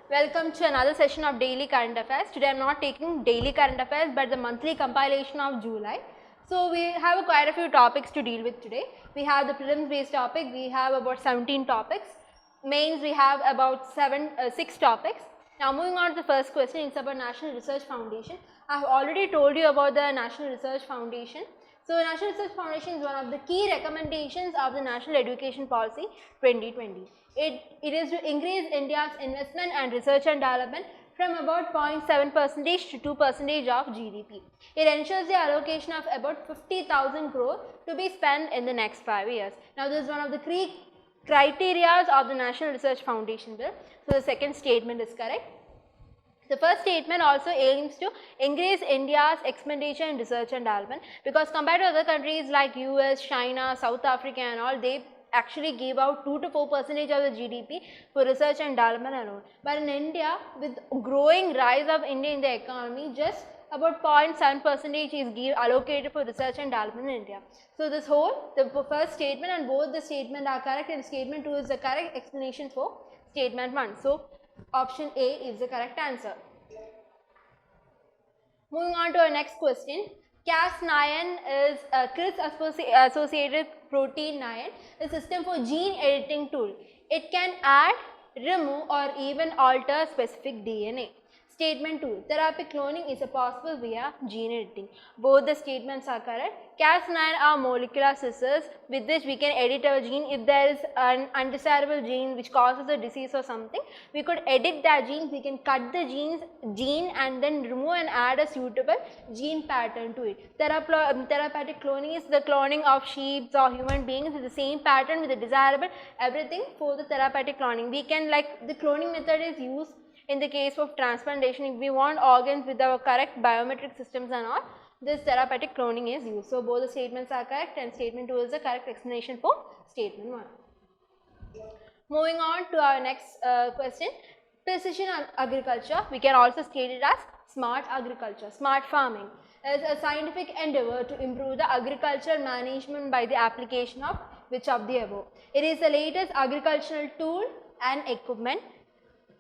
Welcome to another session of Daily Current Affairs. Today I am not taking daily current affairs but the monthly compilation of July. So we have quite a few topics to deal with today. We have the prelims based topic, we have about 17 topics. Mains we have about 6 topics. Now moving on to the first question, it's about National Research Foundation. I have already told you about the National Research Foundation. So National Research Foundation is one of the key recommendations of the National Education Policy 2020. It is to increase India's investment and research and development from about 0.7% to 2% of GDP. It ensures the allocation of about 50,000 crore to be spent in the next 5 years. Now this is one of the criteria of the National Research Foundation bill. So the second statement is correct. The first statement also aims to increase India's expenditure in research and development, because compared to other countries like US, China, South Africa and all, they actually give out 2 to 4% of the GDP for research and development alone. But in India, with growing rise of India in the economy, just about 0.7% is allocated for research and development in India. So this whole, the first statement and both the statement are correct, and statement 2 is the correct explanation for statement 1. So option A is the correct answer. Moving on to our next question. Cas9 is a CRISPR-associated protein 9, a system for gene editing tool. It can add, remove or even alter specific DNA. Statement 2, therapy cloning is possible via gene editing. Both the statements are correct. Cas9 are molecular scissors with which we can edit our gene. If there is an undesirable gene which causes a disease or something, we could edit that gene. We can cut the gene and then remove and add a suitable gene pattern to it. Therapeutic cloning is the cloning of sheep or human beings with the same pattern with the desirable everything for the therapeutic cloning. We can, like, the cloning method is used in the case of transplantation. If we want organs with our correct biometric systems and all, this therapeutic cloning is used. So both the statements are correct, and statement 2 is the correct explanation for statement 1. Moving on to our next question, precision agriculture, we can also state it as smart agriculture. Smart farming is a scientific endeavor to improve the agricultural management by the application of which of the above. It is the latest agricultural tool and equipment.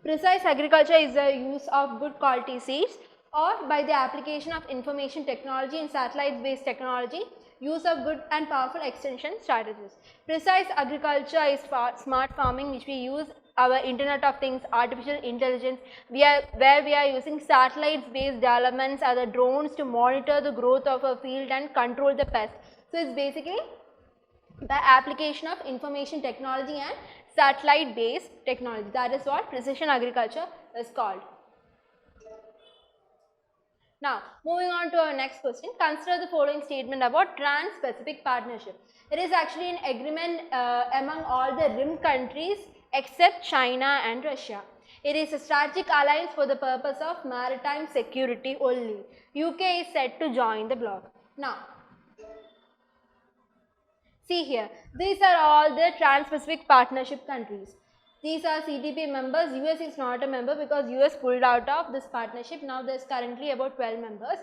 Precise agriculture is the use of good quality seeds, or by the application of information technology and satellite based technology, use of good and powerful extension strategies. Precise agriculture is smart farming, which we use our Internet of Things, artificial intelligence, where we are using satellites based developments or the drones to monitor the growth of a field and control the pests. So it's basically the application of information technology and satellite based technology. That is what precision agriculture is called. Now moving on to our next question, consider the following statement about Trans-Pacific Partnership. It is actually an agreement among all the RIM countries except China and Russia. It is a strategic alliance for the purpose of maritime security only. UK is set to join the bloc. Now see here, these are all the Trans-Pacific Partnership countries. These are CTP members. US is not a member because US pulled out of this partnership. Now there is currently about 12 members.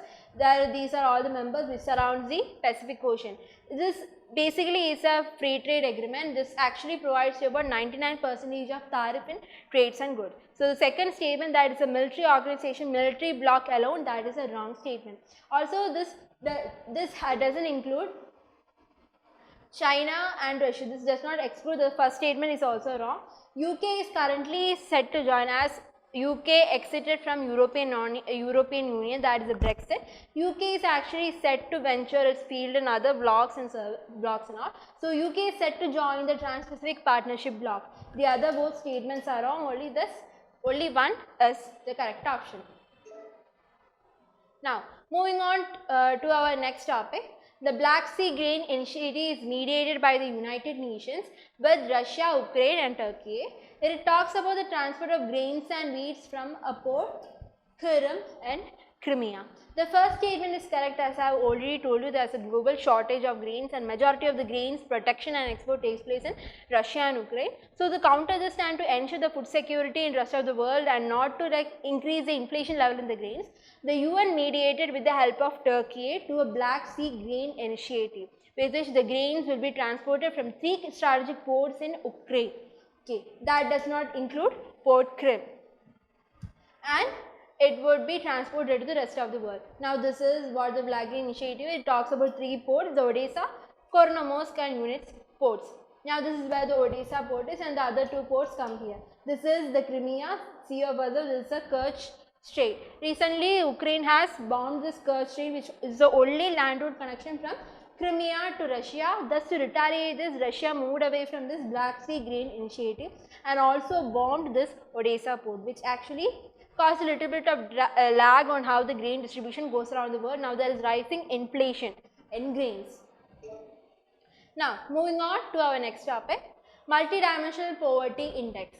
These are all the members which surround the Pacific Ocean. This basically is a free trade agreement. This actually provides you about 99% of tariff in trades and goods. So the second statement, that is a military organization, military bloc alone, that is a wrong statement. Also this doesn't include China and Russia. This does not exclude. The first statement is also wrong. UK is currently set to join, as UK exited from European Union, that is a Brexit. UK is actually set to venture its field in other blocs and all. So UK is set to join the Trans-Pacific Partnership bloc. The other both statements are wrong. Only one is the correct option. Now moving on to our next topic. The Black Sea Grain Initiative is mediated by the United Nations with Russia, Ukraine and Turkey. It talks about the transport of grains and wheats from a port, Krim and Crimea. The first statement is correct, as I have already told you. There is a global shortage of grains and majority of the grains production and export takes place in Russia and Ukraine. So the counter this stand to ensure the food security in rest of the world and not to increase the inflation level in the grains, the UN mediated with the help of Turkey to a Black Sea Grain Initiative, with which the grains will be transported from 3 strategic ports in Ukraine. Okay, that does not include Port Krim. and it would be transported to the rest of the world. Now this is what the Black Green Initiative, it talks about 3 ports, the Odisha, Kornamosk and Units ports. Now this is where the Odisha port is and the other 2 ports come here. This is the Crimea, Sea of Azov, this is the Kerch Strait. Recently Ukraine has bombed this Kerch Strait, which is the only land route connection from Crimea to Russia. Thus to retaliate this, Russia moved away from this Black Sea Grain Initiative and also bombed this Odessa port, which actually caused a little bit of lag on how the grain distribution goes around the world. Now there is rising inflation in grains. Now moving on to our next topic, multidimensional poverty index,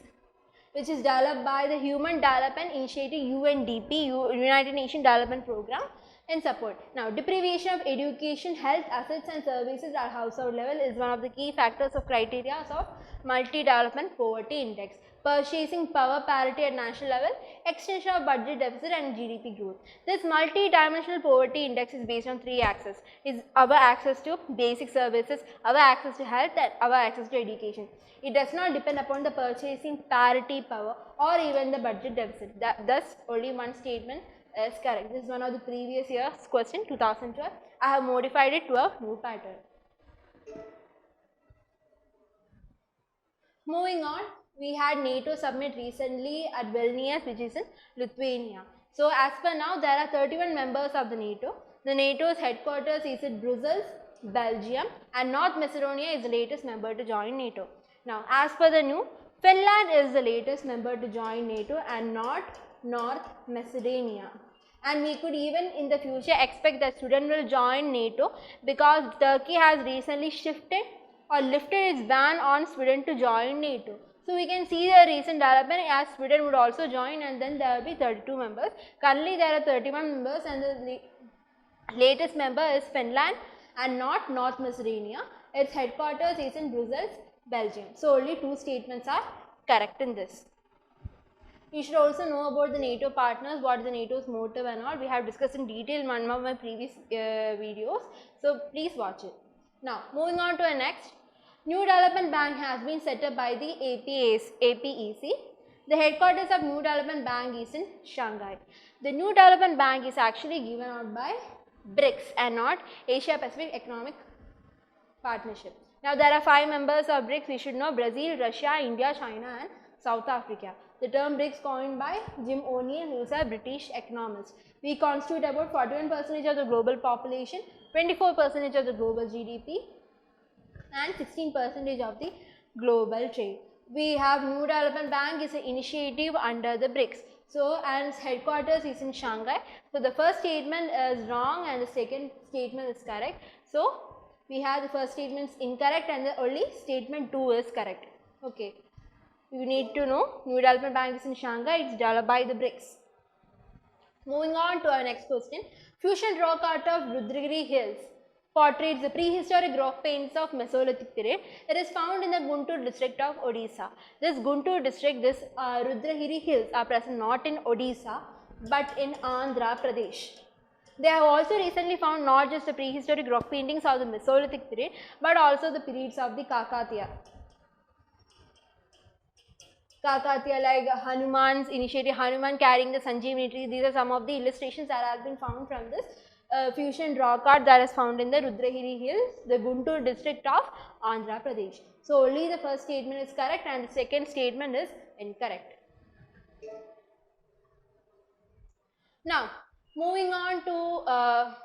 which is developed by the Human Development Initiative UNDP, United Nations Development Program, in support. Now deprivation of education, health, assets and services at household level is one of the key factors of criteria of multi-development poverty index. Purchasing power parity at national level, extension of budget deficit and GDP growth. This multi-dimensional poverty index is based on 3 axes. Is our access to basic services, our access to health and our access to education. It does not depend upon the purchasing parity power or even the budget deficit. Thus only one statement is correct. This is one of the previous year's question, 2012. I have modified it to a new pattern. Moving on, we had NATO summit recently at Vilnius, which is in Lithuania. So as per now, there are 31 members of the NATO. The NATO's headquarters is in Brussels, Belgium, and North Macedonia is the latest member to join NATO. Now as per the new, Finland is the latest member to join NATO and not North Macedonia. And we could even in the future expect that Sweden will join NATO because Turkey has recently shifted or lifted its ban on Sweden to join NATO. So we can see the recent development as Sweden would also join and then there will be 32 members. Currently there are 31 members and the latest member is Finland and not North Macedonia. Its headquarters is in Brussels, Belgium. So only 2 statements are correct in this. You should also know about the NATO partners, what is the NATO's motive and all. We have discussed in detail in one of my previous videos. So please watch it. Now moving on to the next. New Development Bank has been set up by the APEC. The headquarters of New Development Bank is in Shanghai. The New Development Bank is actually given out by BRICS and not Asia Pacific Economic Partnership. Now there are 5 members of BRICS. We should know Brazil, Russia, India, China and South Africa. The term BRICS coined by Jim O'Neill, who is a British economist. We constitute about 41% of the global population, 24% of the global GDP and 16% of the global trade. We have New Development Bank is an initiative under the BRICS. So, and its headquarters is in Shanghai. So, the first statement is wrong and the second statement is correct. So, we have the first statement is incorrect and the only statement 2 is correct. Okay. You need to know New Development Bank is in Shanghai, it is developed by the BRICS. Moving on to our next question. Fusion rock art of Rudragiri Hills portrays the prehistoric rock paintings of Mesolithic period. It is found in the Guntur district of Odisha. This Guntur district, this Rudragiri Hills are present not in Odisha but in Andhra Pradesh. They have also recently found not just the prehistoric rock paintings of the Mesolithic period but also the periods of the Kakatiya. Kakatiya, like Hanuman's initiative, Hanuman carrying the Sanjeevani tree. These are some of the illustrations that have been found from this fusion rock art that is found in the Rudragiri Hills, the Guntur district of Andhra Pradesh. So only the first statement is correct and the second statement is incorrect. Now moving on to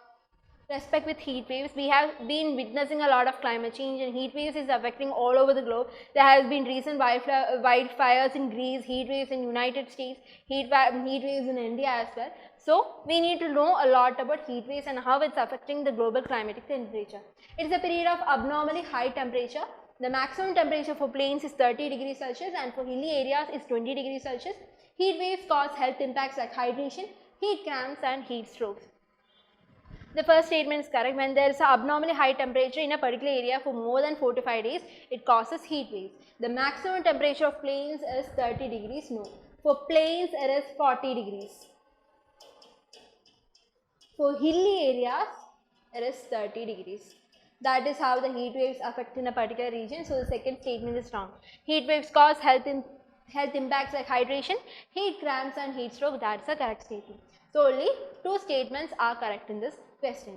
respect with heat waves, we have been witnessing a lot of climate change and heat waves is affecting all over the globe. There has been recent wildfires in Greece, heat waves in United States, heat waves in India as well. So we need to know a lot about heat waves and how it's affecting the global climatic temperature. It is a period of abnormally high temperature. The maximum temperature for plains is 30 degrees Celsius and for hilly areas is 20 degrees Celsius. Heat waves cause health impacts like hydration, heat cramps and heat strokes. The first statement is correct. When there is an abnormally high temperature in a particular area for more than 4 to 5 days, it causes heat waves. The maximum temperature of plains is 30 degrees. No. For plains, it is 40 degrees. For hilly areas, it is 30 degrees. That is how the heat waves affect in a particular region. So, the second statement is wrong. Heat waves cause health health impacts like hydration, heat cramps and heat stroke. That's the correct statement. So only 2 statements are correct in this question.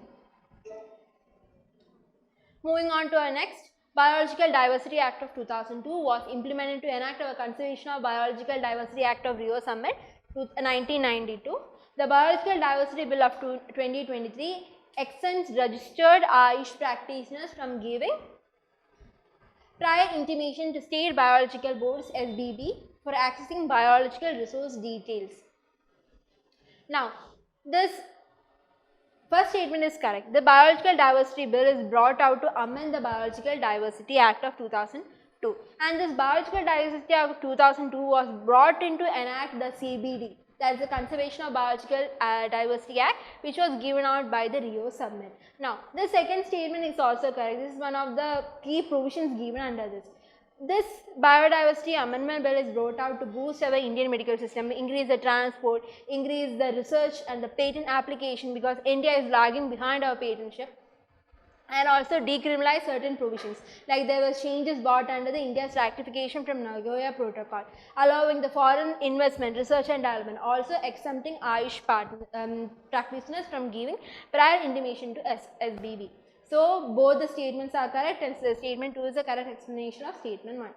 Moving on to our next, Biological Diversity Act of 2002 was implemented to enact our Conservation of Biological Diversity Act of Rio Summit 1992. The Biological Diversity Bill of 2023 exempts registered AYUSH practitioners from giving prior intimation to state biological boards SBB for accessing biological resource details. Now, this first statement is correct. The Biological Diversity Bill is brought out to amend the Biological Diversity Act of 2002, and this Biological Diversity Act of 2002 was brought in to enact the CBD, that is the Conservation of Biological Diversity Act, which was given out by the Rio Summit. Now, the second statement is also correct. This is one of the key provisions given under this. This Biodiversity Amendment Bill is brought out to boost our Indian medical system, increase the transport, increase the research and the patent application, because India is lagging behind our patentship, and also decriminalize certain provisions, like there was changes brought under the India's ratification from Nagoya Protocol, allowing the foreign investment, research and development, also exempting AYUSH practitioners from giving prior intimation to SBB. So both the statements are correct, and statement 2 is the correct explanation of statement 1.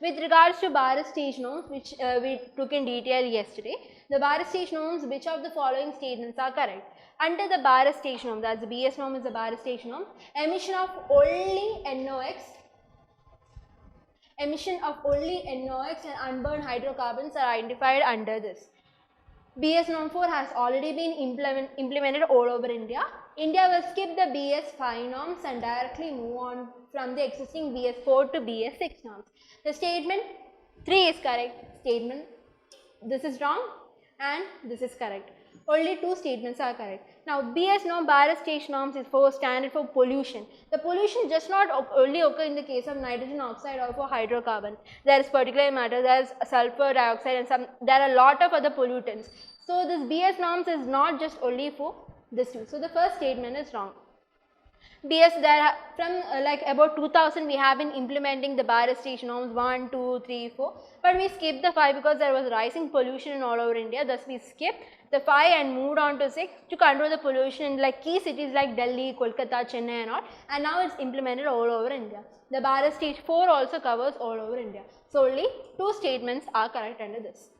With regards to Bharat stage norms, which we took in detail yesterday, the Bharat stage norms, which of the following statements are correct? Under the Bharat stage norm, that's the BS norm is the Bharat stage norm, emission of only NOx and unburned hydrocarbons are identified under this. BS norm 4 has already been implemented all over India. India will skip the BS 5 norms and directly move on from the existing BS 4 to BS 6 norms. The statement 3 is correct, statement this is wrong and this is correct. Only 2 statements are correct. Now, BS norm, Bharat stage norms is for standard for pollution. The pollution does not only occur in the case of nitrogen oxide or for hydrocarbon. There is particulate matter, there is sulfur dioxide, and there are a lot of other pollutants. So, this BS norms is not just only for this two. So, the first statement is wrong. BS, there from like about 2000 we have been implementing the Bharat stage norms 1, 2, 3, 4, but we skipped the 5 because there was rising pollution in all over India. Thus, we skipped the 5 and moved on to 6 to control the pollution in like key cities like Delhi, Kolkata, Chennai and all, and now it's implemented all over India. The Bharat stage 4 also covers all over India. So, only 2 statements are correct under this.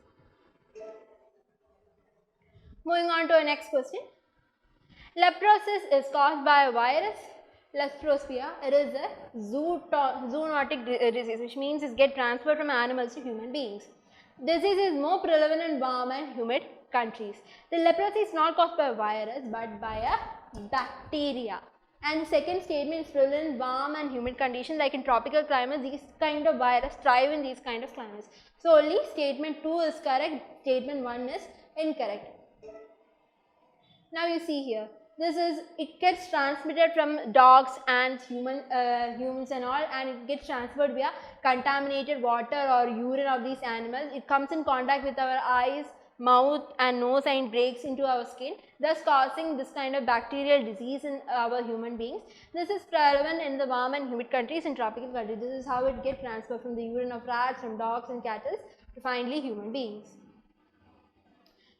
Moving on to our next question. Leprosis is caused by a virus, Leptospira. It is a zoonotic disease, which means it gets transferred from animals to human beings. Disease is more prevalent in warm and humid countries. The leprosy is not caused by a virus but by a bacteria. And the second statement is prevalent in warm and humid conditions, like in tropical climates. These kind of virus thrive in these kind of climates. So, only statement 2 is correct, statement 1 is incorrect. Now, you see here. It gets transmitted from dogs and humans and all, and it gets transferred via contaminated water or urine of these animals. It comes in contact with our eyes, mouth and nose, and breaks into our skin, thus causing this kind of bacterial disease in our human beings. This is prevalent in the warm and humid countries and tropical countries. This is how it gets transferred from the urine of rats, from dogs and cattle to finally human beings.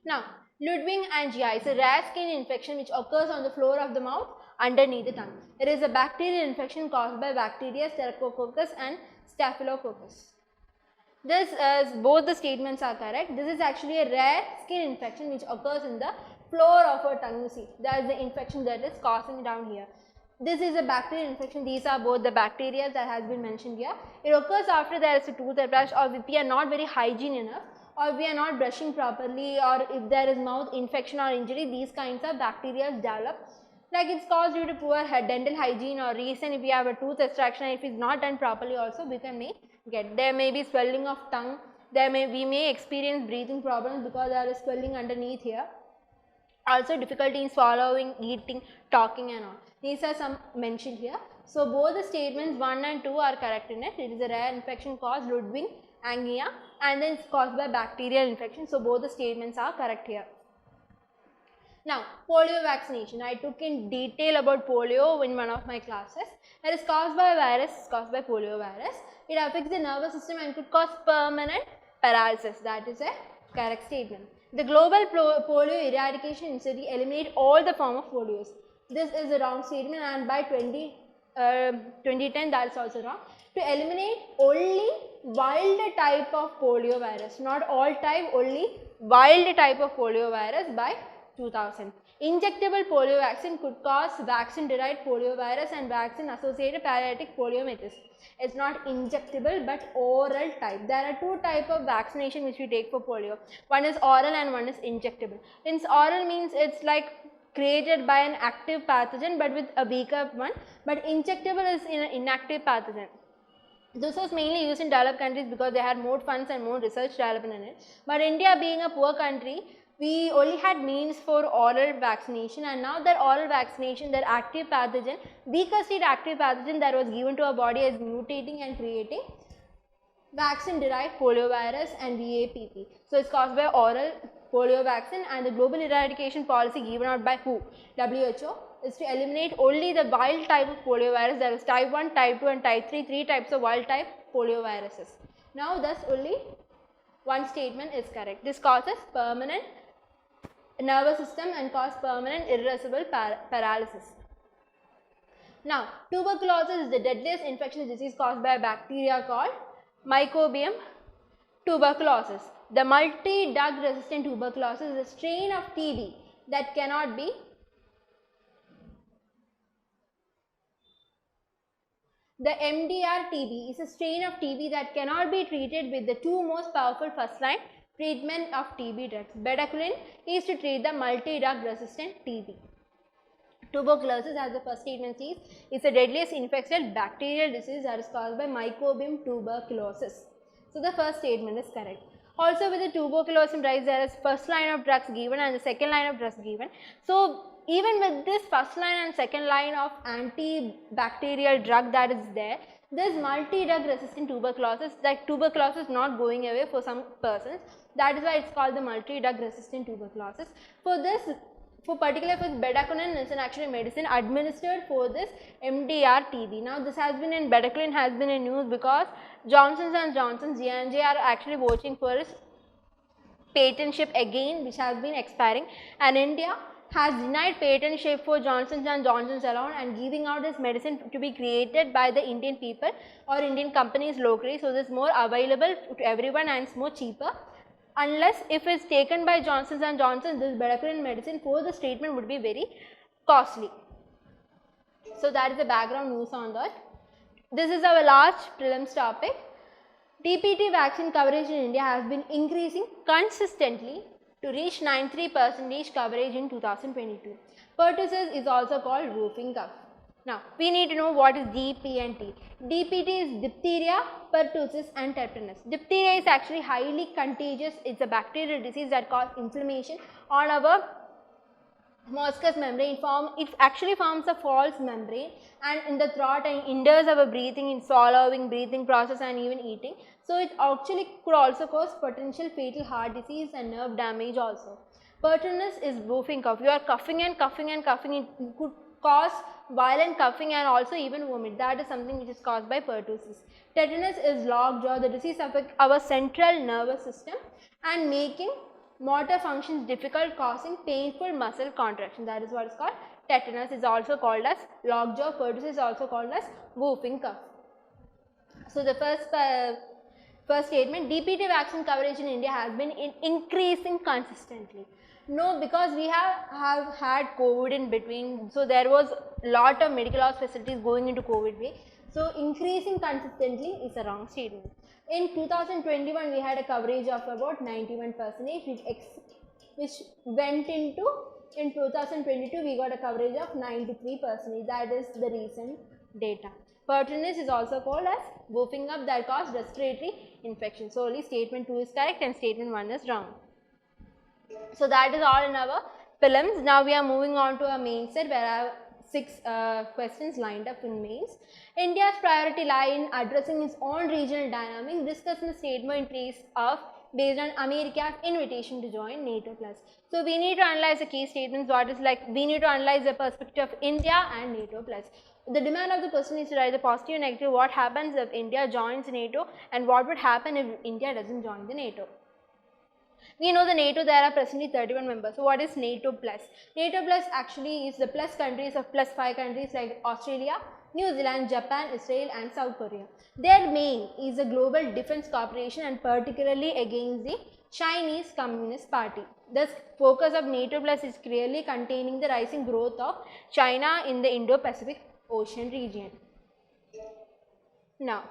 Now, Ludwig angina is a rare skin infection which occurs on the floor of the mouth underneath the tongue. It is a bacterial infection caused by bacteria Streptococcus and Staphylococcus. Both the statements are correct. This is actually a rare skin infection which occurs in the floor of our tongue. You see, that is the infection that is causing down here. This is a bacterial infection. These are both the bacteria that has been mentioned here. It occurs after there is a toothbrush, or if we are not very hygiene enough, or we are not brushing properly, or if there is mouth infection or injury, these kinds of bacteria develop. Like it's caused due to poor dental hygiene, or reason if we have a tooth extraction, if it's not done properly also we can there may be swelling of tongue, we may experience breathing problems because there is swelling underneath here. Also difficulty in swallowing, eating, talking and all. These are some mentioned here. So both the statements 1 and 2 are correct in it. It is a rare infection caused Ludwig angina, and then it's caused by bacterial infection. So both the statements are correct here. Now, polio vaccination. I took in detail about polio in one of my classes. It is caused by a virus, caused by polio virus. It affects the nervous system and could cause permanent paralysis. That is a correct statement. The global polio eradication initiative eliminate all the form of polios. This is a wrong statement, and by 2010 that is also wrong. To eliminate only wild type of polio virus, not all type, only wild type of polio virus by 2000. Injectable polio vaccine could cause vaccine derived polio virus and vaccine associated paralytic poliomyelitis. It's not injectable but oral type. There are two types of vaccination which we take for polio. One is oral and one is injectable. Since oral means it's like created by an active pathogen but with a weaker one, but injectable is in an inactive pathogen. This was mainly used in developed countries because they had more funds and more research development in it. But India being a poor country, we only had means for oral vaccination, and now that oral vaccination, their active pathogen, weaker state active pathogen that was given to our body is mutating and creating vaccine derived polio virus and VAPP. So, it's caused by oral polio vaccine, and the global eradication policy given out by who? WHO is to eliminate only the wild type of polio virus, that is type 1, type 2 and type 3, 3 types of wild type polio viruses. Now, thus only one statement is correct. This causes permanent nervous system and cause permanent irreversible paralysis. Now, tuberculosis is the deadliest infectious disease caused by a bacteria called Mycobacterium tuberculosis. The multi-drug resistant tuberculosis is a strain of TB that cannot be The MDR TB is a strain of TB that cannot be treated with the two most powerful first line treatment of TB drugs. Bedaquiline is to treat the multi-drug resistant TB. Tuberculosis, as the first statement says, is the deadliest infectious bacterial disease that is caused by Mycobacterium tuberculosis. So, the first statement is correct. Also, with the tuberculosis drugs, there is first line of drugs given and the second line of drugs given. So, even with this first line and second line of antibacterial drug that is there, this multi-drug resistant tuberculosis, that tuberculosis is not going away for some persons. That is why it's called the multi-drug resistant tuberculosis. For this, particularly for bedaquiline, is an actual medicine administered for this MDR TB. Now, this has been in bedaquiline has been in news because Johnson & Johnson J&J are actually watching for its patentship again, which has been expiring, and India has denied patentship for Johnson & Johnson alone and giving out this medicine to be created by the Indian people or Indian companies locally. So, this is more available to everyone and it's more cheaper. Unless if it's taken by Johnson & Johnson, this bedaquiline medicine for this treatment would be very costly. So, that is the background news on that. This is our last prelims topic. DPT vaccine coverage in India has been increasing consistently to reach 93% coverage in 2022. Pertussis is also called whooping cough. Now, we need to know what is DP and T. DPT is diphtheria, pertussis and tetanus. Diphtheria is actually highly contagious. It's a bacterial disease that causes inflammation on our mucous membrane. It actually forms a false membrane and in the throat and hinders our breathing, in swallowing, breathing process and even eating. So, it actually could also cause potential fatal heart disease and nerve damage also. Pertussis is whooping cough. You are coughing and coughing and coughing. It could cause violent coughing and also even vomit. That is something which is caused by pertussis. Tetanus is lockjaw. The disease affects our central nervous system and making motor functions difficult, causing painful muscle contraction. That is what is called tetanus. Is also called as lockjaw. Pertussis is also called as whooping cough. So, the first statement, DPT vaccine coverage in India has been increasing consistently. No, because we have had COVID in between. So, there was a lot of medical office facilities going into COVID way. So, increasing consistently is a wrong statement. In 2021, we had a coverage of about 91%, which went into, in 2022, we got a coverage of 93%. That is the recent data. Pertussis is also called as whooping cough that causes respiratory infection. So, only statement 2 is correct and statement 1 is wrong. So, that is all in our prelims. Now, we are moving on to our main set where I have 6 questions lined up in mains. India's priority lie in addressing its own regional dynamics. Discuss the statement in place of based on America's invitation to join NATO plus. So we need to analyze the key statements. What is like, we need to analyze the perspective of India and NATO plus. The demand of the question is to write the positive and negative. What happens if India joins NATO, and what would happen if India doesn't join the NATO? We know the NATO, there are presently 31 members. So what is NATO plus? NATO plus actually is the plus countries of plus 5 countries like Australia, New Zealand, Japan, Israel and South Korea. Their main is a global defense cooperation and particularly against the Chinese Communist Party. Thus, focus of NATO plus is clearly containing the rising growth of China in the Indo-Pacific Ocean region. Now,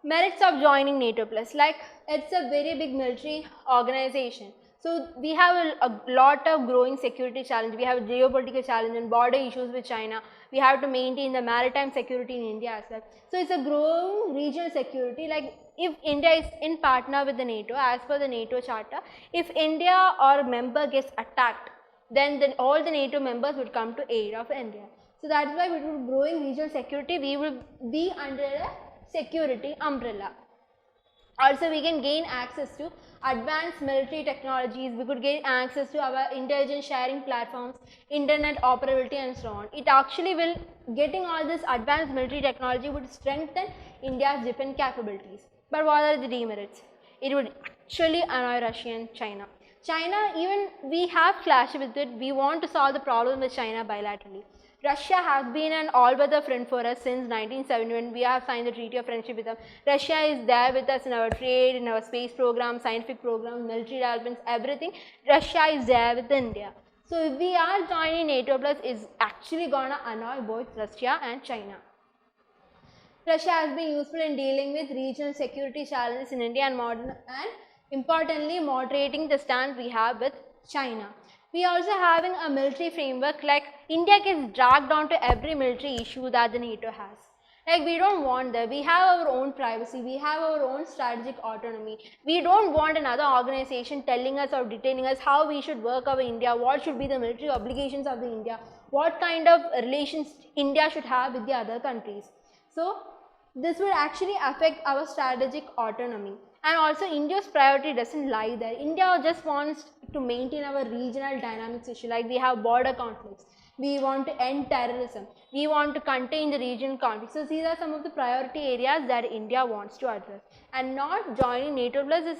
merits of joining NATO plus, like it's a very big military organization. So we have a lot of growing security challenge. We have geopolitical challenge and border issues with China. We have to maintain the maritime security in India as well. So it's a growing regional security. Like if India is in partner with the NATO, as per the NATO charter, if India or member gets attacked, then all the NATO members would come to aid of India. So that's why with growing regional security, we will be under a security umbrella. Also, we can gain access to advanced military technologies. We could gain access to our intelligence sharing platforms, internet operability and so on. It actually will, getting all this advanced military technology would strengthen India's defense capabilities. But what are the demerits? It would actually annoy Russia and China. China, even we have clash with it, we want to solve the problem with China bilaterally. Russia has been an all-weather friend for us since 1971. We have signed the Treaty of Friendship with them. Russia is there with us in our trade, in our space program, scientific program, military developments, everything. Russia is there with India. So if we are joining NATO plus, is actually gonna annoy both Russia and China. Russia has been useful in dealing with regional security challenges in India and importantly moderating the stance we have with China. We are also having a military framework, like India gets dragged onto every military issue that the NATO has. Like we don't want that. We have our own privacy. We have our own strategic autonomy. We don't want another organization telling us or detailing us how we should work over India, what should be the military obligations of the India, what kind of relations India should have with the other countries. So this will actually affect our strategic autonomy. And also India's priority doesn't lie there. India just wants to maintain our regional dynamics issue, like we have border conflicts. We want to end terrorism. We want to contain the regional conflicts. So these are some of the priority areas that India wants to address. And not joining NATO plus is,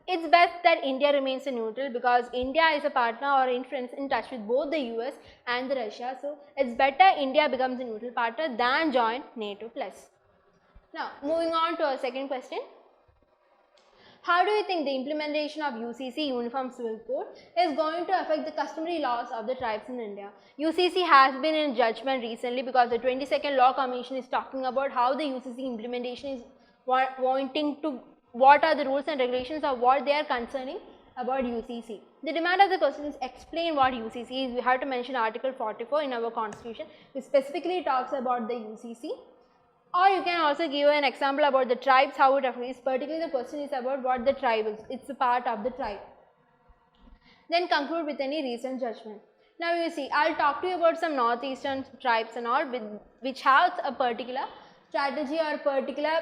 it's best that India remains a neutral, because India is a partner or in touch with both the US and the Russia. So it's better India becomes a neutral partner than join NATO plus. Now, moving on to our second question. How do you think the implementation of UCC, Uniform Civil Code, is going to affect the customary laws of the tribes in India? UCC has been in judgment recently because the 22nd Law Commission is talking about how the UCC implementation is wanting to, what are the rules and regulations of what they are concerning about UCC. The demand of the question is explain what UCC is. We have to mention Article 44 in our constitution, which specifically talks about the UCC. Or you can also give an example about the tribes, how it affects. Particularly the question is about what the tribe is. It's a part of the tribe. Then conclude with any recent judgment. Now you see, I'll talk to you about some northeastern tribes and all which has a particular strategy or particular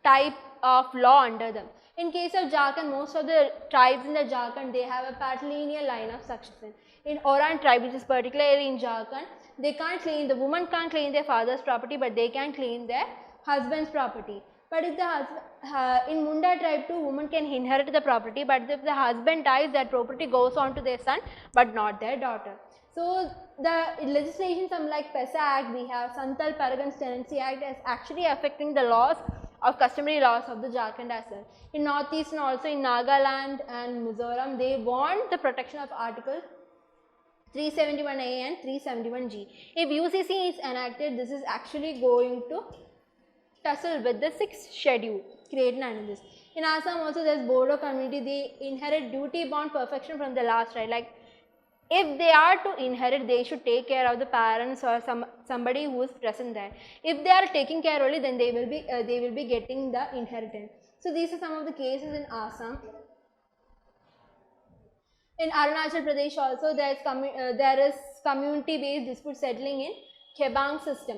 type of law under them. In case of Jharkhand, most of the tribes in the Jharkhand, they have a patrilineal line of succession. In Oran tribe, which is particularly in Jharkhand, they can't claim, the woman can't claim their father's property, but they can claim their husband's property. But if the husband, in Munda tribe too, women can inherit the property, but if the husband dies, that property goes on to their son, but not their daughter. So the legislation, some like PESA Act, we have Santal Paragan's Tenancy Act, is actually affecting the laws of customary laws of the Jharkhand as well. In Northeast and also in Nagaland and Mizoram, they want the protection of Article 371A and 371G. If UCC is enacted, this is actually going to tussle with the 6th schedule created under this. In Assam also there is Bodo community, they inherit duty bound perfection from the last right. Like if they are to inherit, they should take care of the parents or somebody who is present there. If they are taking care only, then they will be getting the inheritance. So these are some of the cases in Assam. In Arunachal Pradesh also there is community based dispute settling in Kebang system.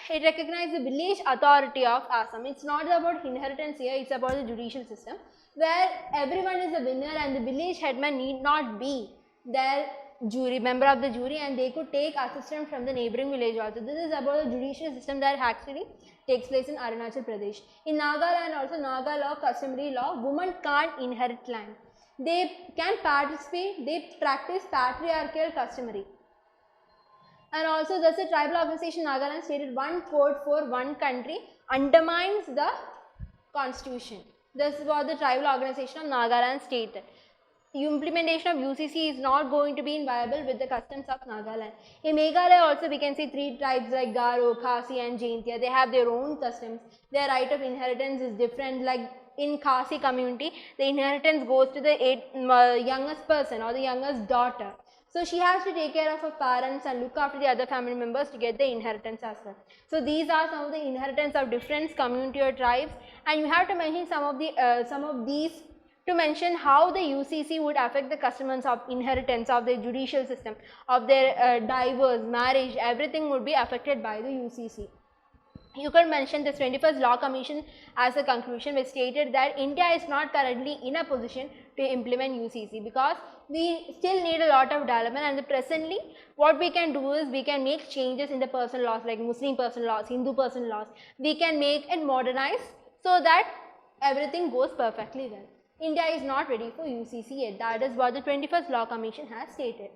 it recognizes the village authority of Assam. It's not about inheritance here, it's about the judicial system where everyone is a winner and the village headman need not be their jury, member of the jury, and they could take assistance from the neighboring village also. This is about the judicial system that actually takes place in Arunachal Pradesh. In Nagaland also, Naga law, customary law, women can't inherit land. They can participate, they practice patriarchal customary. And also thus the tribal organization Nagaland stated one code for one country undermines the constitution. This is what the tribal organization of Nagaland stated. Implementation of UCC is not going to be viable with the customs of Nagaland. In Meghalaya also we can see 3 tribes like Garo, Khasi and Jaintia. They have their own customs. Their right of inheritance is different. Like in Khasi community, the inheritance goes to the youngest person or the youngest daughter. So she has to take care of her parents and look after the other family members to get the inheritance as well. So these are some of the inheritance of different community or tribes, and you have to mention some of these to mention how the UCC would affect the customs of inheritance, of their judicial system, of their divorce, marriage, everything would be affected by the UCC. You can mention this 21st Law Commission as a conclusion, which stated that India is not currently in a position to implement UCC because we still need a lot of development, and presently what we can do is we can make changes in the personal laws like Muslim personal laws, Hindu personal laws. We can make and modernize so that everything goes perfectly well. India is not ready for UCC yet. That is what the 21st Law Commission has stated.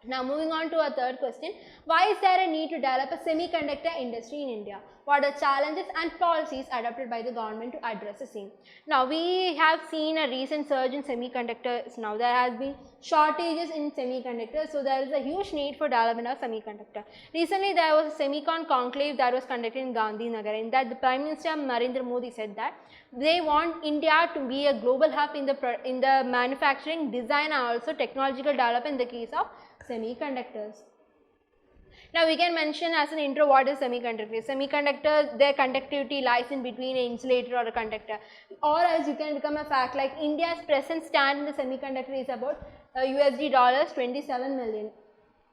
Now moving on to our third question, why is there a need to develop a semiconductor industry in India? What are challenges and policies adopted by the government to address the same? Now we have seen a recent surge in semiconductors. Now there has been shortages in semiconductors, so there is a huge need for development of semiconductor. Recently there was a semicon conclave that was conducted in Gandhinagar. In that the Prime Minister Narendra Modi said that they want India to be a global hub in the manufacturing, design and also technological development in the case of semiconductors. Now we can mention as an intro what is semiconductor. Semiconductor, their conductivity lies in between an insulator or a conductor, or as you can become a fact like India's present stand in the semiconductor is about USD dollars 27 million.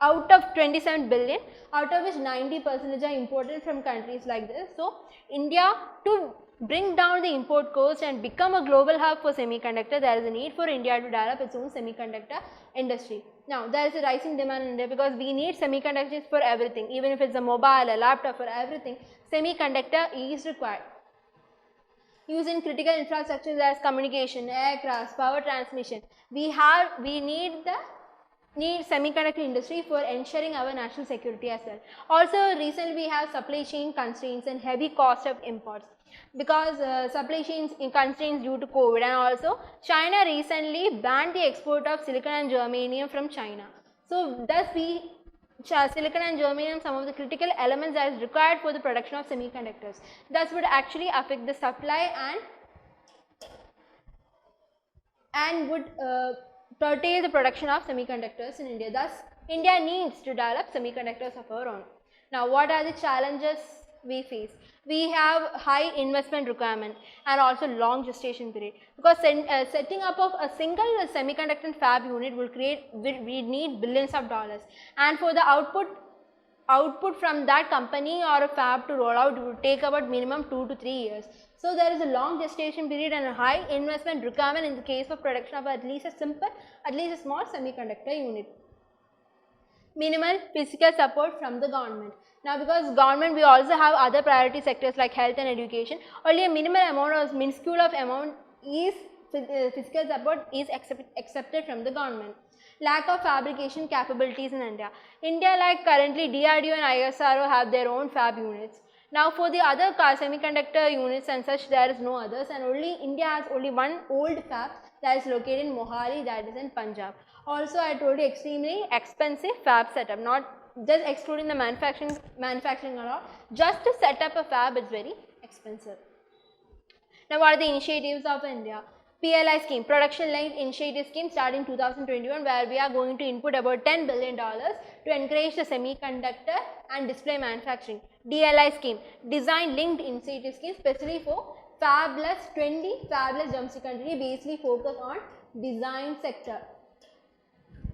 Out of 27 billion, out of which 90% are imported from countries like this. So India, to bring down the import cost and become a global hub for semiconductor, there is a need for India to develop its own semiconductor industry. Now there is a rising demand in India because we need semiconductors for everything, even if it's a mobile, a laptop, for everything, semiconductor is required. Used in critical infrastructures as communication, aircraft, power transmission, we need semiconductor industry for ensuring our national security as well. Also recently we have supply chain constraints and heavy cost of imports because supply chains constraints due to COVID, and also China recently banned the export of silicon and germanium from China. So thus silicon and germanium, some of the critical elements that is required for the production of semiconductors, thus would actually affect the supply and would curtail the production of semiconductors in India. Thus, India needs to develop semiconductors of our own. Now, what are the challenges we face? We have high investment requirement and also long gestation period, because setting up of a single semiconductor fab unit will we need billions of dollars, and for the output from that company or a fab to roll out would take about minimum 2 to 3 years. So there is a long gestation period and a high investment requirement in the case of production of at least a small semiconductor unit. Minimal physical support from the government. Now because government, we also have other priority sectors like health and education, only a minimal amount or minuscule of amount is physical support is accepted from the government. Lack of fabrication capabilities in India. India, like currently DRDO and ISRO have their own fab units. Now for the other semiconductor units and such, there is no others, and only India has only one old fab that is located in Mohali, that is in Punjab. Also I told you extremely expensive fab setup, not just excluding the manufacturing and all, just to set up a fab is very expensive. Now what are the initiatives of India? PLI scheme, Production Linked Initiative Scheme, starting in 2021, where we are going to input about $10 billion to encourage the semiconductor and display manufacturing. DLI scheme, Design Linked Initiative Scheme, especially for fabless, 20 fabless domestic country, basically focus on design sector,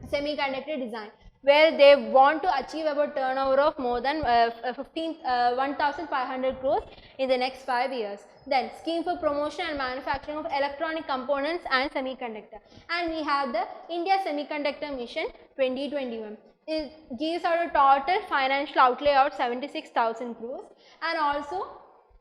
semiconductor design. where they want to achieve about turnover of more than 1,500 crores in the next 5 years. Then scheme for promotion and manufacturing of electronic components and semiconductor. And we have the India Semiconductor Mission 2021. It gives out a total financial outlay of 76,000 crores, and also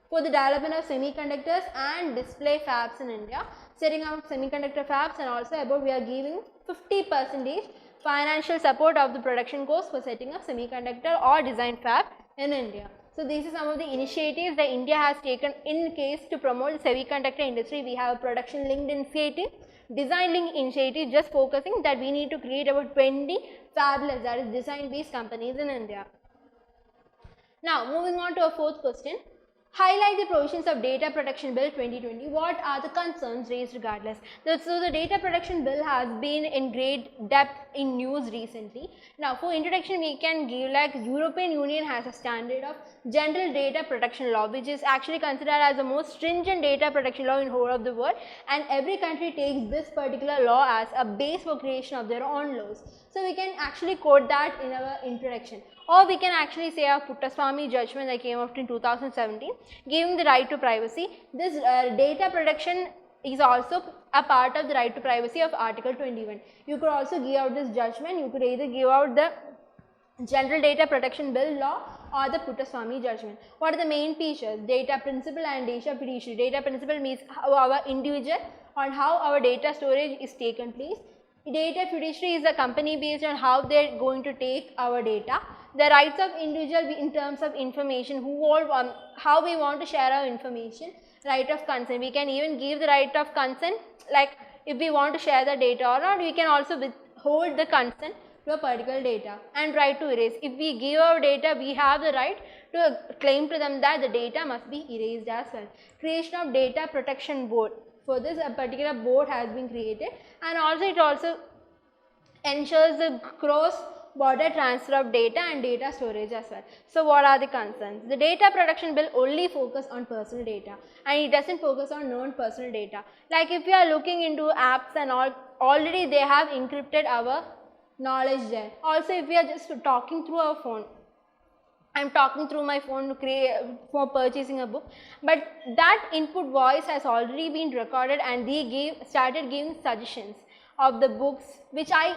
for the development of semiconductors and display fabs in India, setting up semiconductor fabs, and also about we are giving 50% financial support of the production cost for setting up semiconductor or design fab in India. So these are some of the initiatives that India has taken in case to promote the semiconductor industry. We have a production linked initiative, design linked initiative, just focusing that we need to create about 20 fabless, that is design based companies in India. Now moving on to a fourth question. Highlight the provisions of Data Protection Bill 2020. What are the concerns raised regardless? So the Data Protection Bill has been in great depth in news recently. Now for introduction, we can give like European Union has a standard of General Data Protection Law, which is actually considered as the most stringent data protection law in whole of the world, and every country takes this particular law as a base for creation of their own laws. So we can actually quote that in our introduction. Or we can actually say a Puttaswamy judgment that came out in 2017, giving the right to privacy. This data protection is also a part of the right to privacy of Article 21. You could also give out this judgment. You could either give out the General Data Protection Bill law or the Puttaswamy judgment. What are the main features? Data principle and data fiduciary. Data principle means how our individual on how our data storage is taken place. Data fiduciary is a company based on how they are going to take our data. The rights of individual in terms of information, how we want to share our information. Right of consent, we can even give the right of consent, like if we want to share the data or not. We can also withhold the consent to a particular data. And right to erase, if we give our data, we have the right to claim to them that the data must be erased as well. Creation of Data Protection Board. For this, a particular board has been created, and also it also ensures the cross-border transfer of data and data storage as well. So what are the concerns? The Data Protection Bill only focus on personal data, and it doesn't focus on non-personal data. Like if we are looking into apps and all, already they have encrypted our knowledge there. Also if we are just talking through our phone, I am talking through my phone for purchasing a book, but that input voice has already been recorded, and they started giving suggestions of the books which I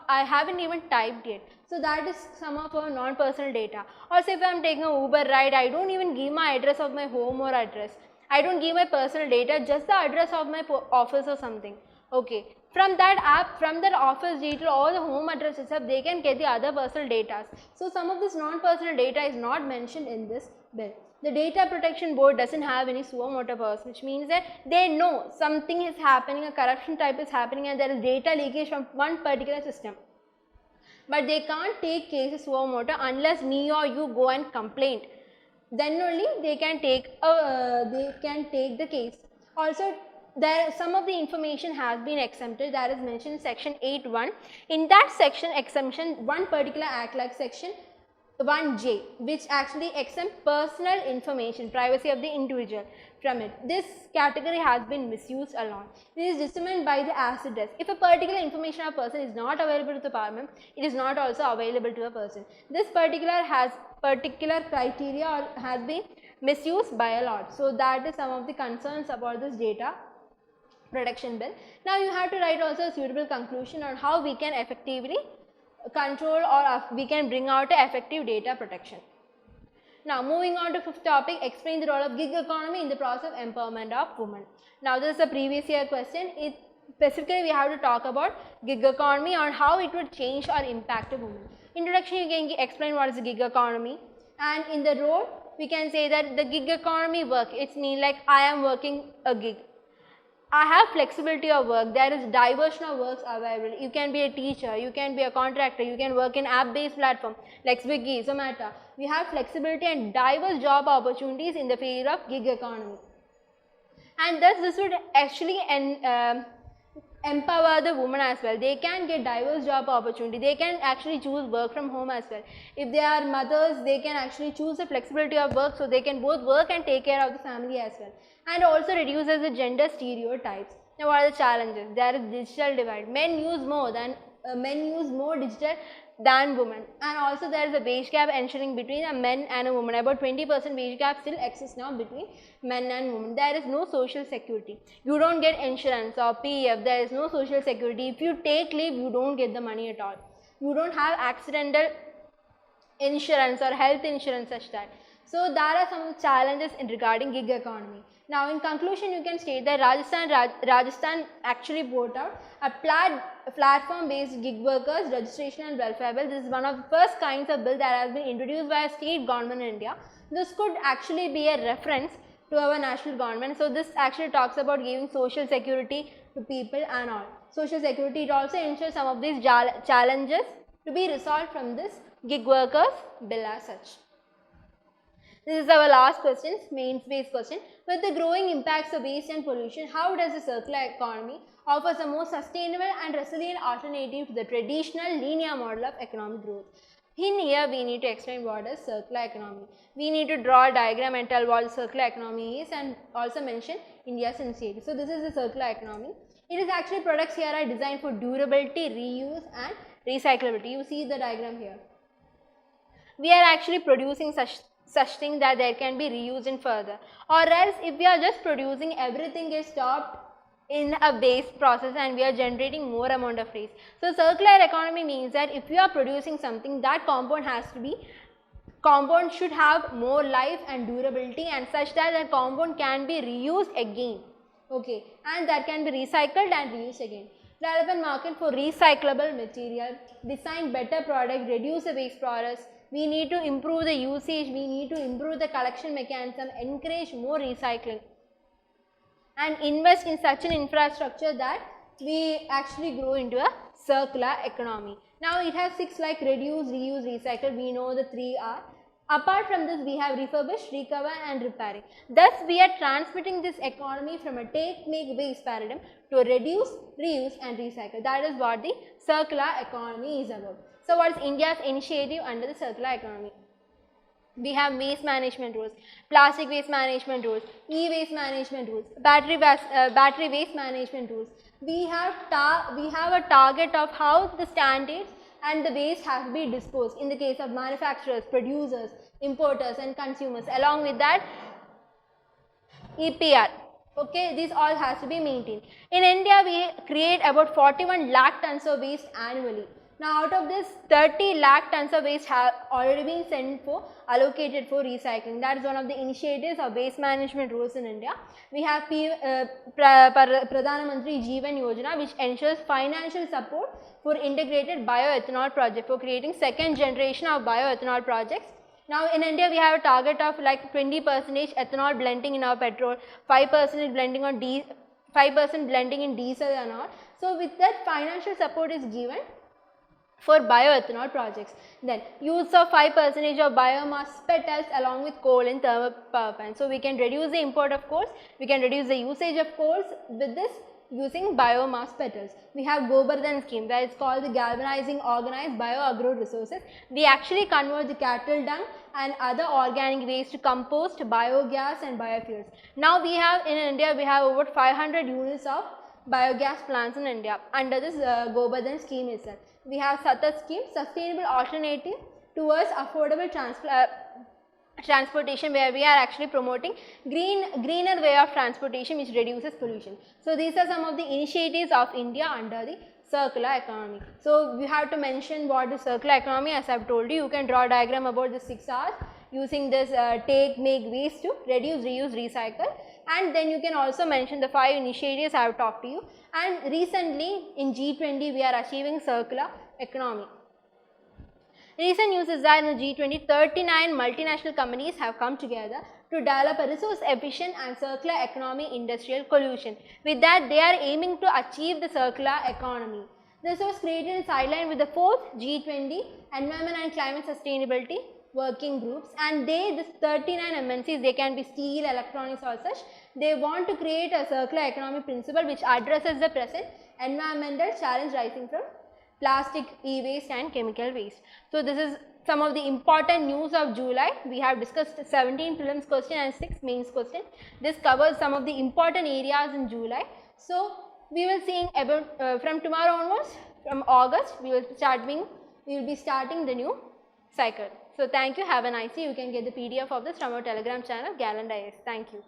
haven't even typed yet. So that is some of our non-personal data. Also if I am taking a Uber ride, I don't even give my address of my home or address. I don't give my personal data, just the address of my office or something. Okay. From that app, from their office detail or the home address itself, they can get the other personal data. So some of this non-personal data is not mentioned in this bill. The Data Protection Board doesn't have any suo motu powers, which means that they know something is happening, a corruption type is happening, and there is data leakage from one particular system. But they can't take cases suo motu unless me or you go and complain. Then only they can take the case. Also, some of the information has been exempted, that is mentioned in section 8.1. In that section exemption, one particular act like section 1J, which actually exempts personal information, privacy of the individual from it. This category has been misused a lot. This is determined by the acid test. If a particular information of a person is not available to the parliament, it is not also available to a person. This particular criteria or has been misused by a lot. So that is some of the concerns about this Data Protection Bill. Now you have to write also a suitable conclusion on how we can effectively control or we can bring out effective data protection. Now moving on to fifth topic, explain the role of gig economy in the process of empowerment of women. Now this is a previous year question. Specifically we have to talk about gig economy on how it would change or impact a woman. Introduction, you can explain what is the gig economy, and in the role we can say that the gig economy work, it's mean like I am working a gig. I have flexibility of work, there is diversion of works available. You can be a teacher, you can be a contractor, you can work in app-based platform like Swiggy, Zomato. We have flexibility and diverse job opportunities in the field of gig economy. And thus this would actually empower the woman as well. They can get diverse job opportunity. They can actually choose work from home as well. If they are mothers, they can actually choose the flexibility of work, so they can both work and take care of the family as well. And also reduces the gender stereotypes. Now what are the challenges? There is digital divide. Men use more digital than women, and also there is a wage gap ensuring between a men and a woman. About 20% wage gap still exists now between men and women. There is no social security. You don't get insurance or PF. There is no social security. If you take leave, you don't get the money at all. You don't have accidental insurance or health insurance such that. So there are some challenges in regarding gig economy. Now in conclusion, you can state that Rajasthan actually brought out a platform based gig workers registration and welfare bill. This is one of the first kinds of bill that has been introduced by a state government in India. This could actually be a reference to our national government. So this actually talks about giving social security to people and all. Social security, it also ensures some of these challenges to be resolved from this gig workers bill as such. This is our last question, mains based question. With the growing impacts of waste and pollution, how does the circular economy offers a more sustainable and resilient alternative to the traditional linear model of economic growth? In here, we need to explain what is circular economy. We need to draw a diagram and tell what circular economy is, and also mention India's initiative. So this is the circular economy. It is actually products here are designed for durability, reuse and recyclability. You see the diagram here. We are actually producing such thing that there can be reused in further, or else if we are just producing, everything is stopped in a waste process and we are generating more amount of waste. So circular economy means that if you are producing something, that compound should have more life and durability and such that the compound can be reused again, okay, and that can be recycled and reused again. Develop a market for recyclable material, design better product, reduce the waste products. We need to improve the usage, we need to improve the collection mechanism, encourage more recycling and invest in such an infrastructure that we actually grow into a circular economy. Now it has 6 like reduce, reuse, recycle. We know the 3 are. Apart from this, we have refurbish, recover and repairing. Thus, we are transmitting this economy from a take, make, waste paradigm to a reduce, reuse and recycle. That is what the circular economy is about. So, what is India's initiative under the circular economy? We have waste management rules, plastic waste management rules, e-waste management rules, battery waste management rules. We have a target of how the standards and the waste has to be disposed in the case of manufacturers, producers, importers and consumers. Along with that, EPR. Okay, these all has to be maintained. In India, we create about 41 lakh tons of waste annually. Now, out of this, 30 lakh tons of waste have already been allocated for recycling. That is one of the initiatives of waste management rules in India. We have Pradhan Mantri Jeevan Yojana, which ensures financial support for integrated bioethanol project, for creating second generation of bioethanol projects. Now, in India, we have a target of like 20% ethanol blending in our petrol, 5% blending on 5% blending in diesel and all. So, with that, financial support is given for bioethanol projects. Then use of 5% of biomass petals along with coal in thermal power plants. So we can reduce the import of coals, we can reduce the usage of coals with this using biomass petals. We have Gobardhan scheme, that is called the galvanizing organized bioagro resources. We actually convert the cattle dung and other organic waste to compost, biogas and biofuels. Now we have in India, we have over 500 units of biogas plants in India under this Gobardhan scheme itself. We have Satat scheme, sustainable alternative towards affordable transportation, where we are actually promoting greener way of transportation which reduces pollution. So these are some of the initiatives of India under the circular economy. So we have to mention what is circular economy. As I have told you, you can draw a diagram about the 6 R's using this take, make, waste to reduce, reuse, recycle. And then you can also mention the 5 initiatives I have talked to you. And recently in G20 we are achieving circular economy. Recent news is that in the G20, 39 multinational companies have come together to develop a resource efficient and circular economy industrial solution. With that, they are aiming to achieve the circular economy. This was created in sideline with the 4th G20 Environment and Climate Sustainability working groups, and this 39 MNCs, they can be steel, electronics or such, they want to create a circular economy principle which addresses the present environmental challenge rising from plastic, e-waste and chemical waste. So this is some of the important news of July. We have discussed 17 prelims question and 6 mains question. This covers some of the important areas in July. So we will see about from tomorrow onwards, from August, we will start being we will be starting the new cycle. So thank you, have a nice day. You can get the PDF of this from our Telegram channel, Gallant IAS. Thank you.